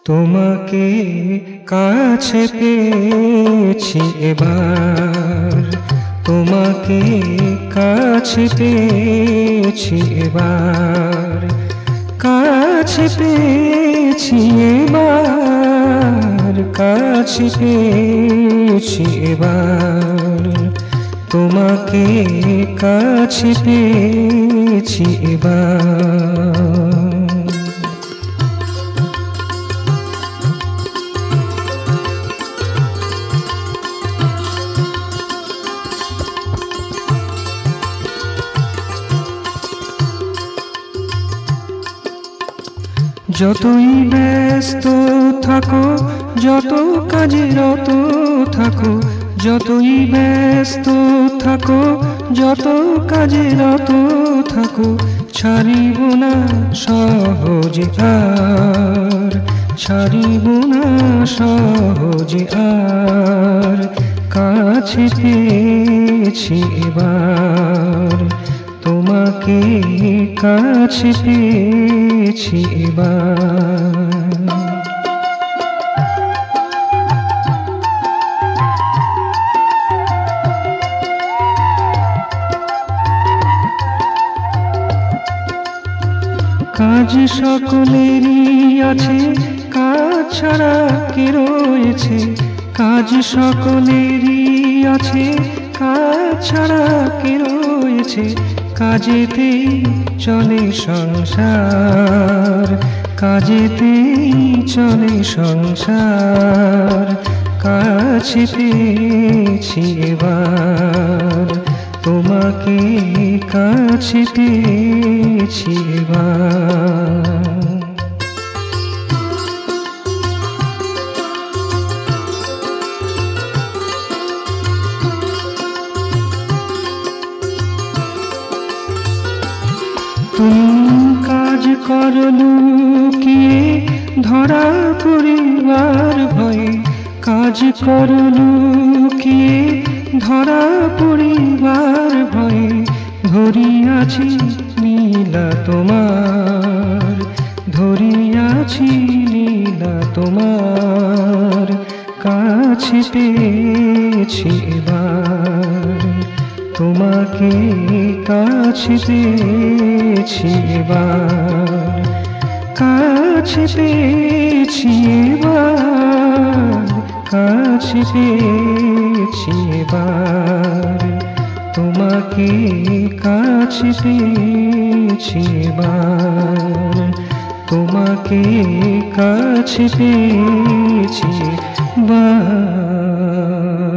তোমাকে কাছে পেয়েছি এবার, তোমাকে কাছে পেয়েছি এবার, কাছে পেয়েছি এবার, কাছে পেয়েছি এবার, তোমাকে কাছে পেয়েছি এবার। যতই ব্যস্ত থাকো, যত কাজে রত থাকো, যতই ব্যস্ত থাকো, যত কাজে রত থাকো, ছাড়িব না সহজে আর, ছাড়িব না সহজে আর, কাছে পেয়েছি এবার, তোমাকে কাছে পেয়েছি এবার। কাজ সকলেরই আছে, কাজ ছাড়া কে রয়েছে, কাজ সকলেরই আছে, কাজ ছাড়া কে রয়েছে, কাজেতেই চলে সংসার, কাজেতেই চলে সংসার, কাছে পেয়েছি এবার, তোমাকে কাছে পেয়েছি এবার। তুমি কাজ করো লুকিয়ে ধরা পড়িবার ভয়ে, কাজ করো লুকিয়ে ধরা পড়িবার ভয়ে, ধরিয়াছি নীলা তোমার, ধরিয়াছি নীলা তোমার, কাছে পেয়েছি এবার, তোমাকে কাছে পেয়েছি এবার, কাছে পেয়েছি এবার, কাছে পেয়েছি এবার, তোমাকে কাছে পেয়েছি এবার, তোমাকে কাছে পেয়েছি এবার।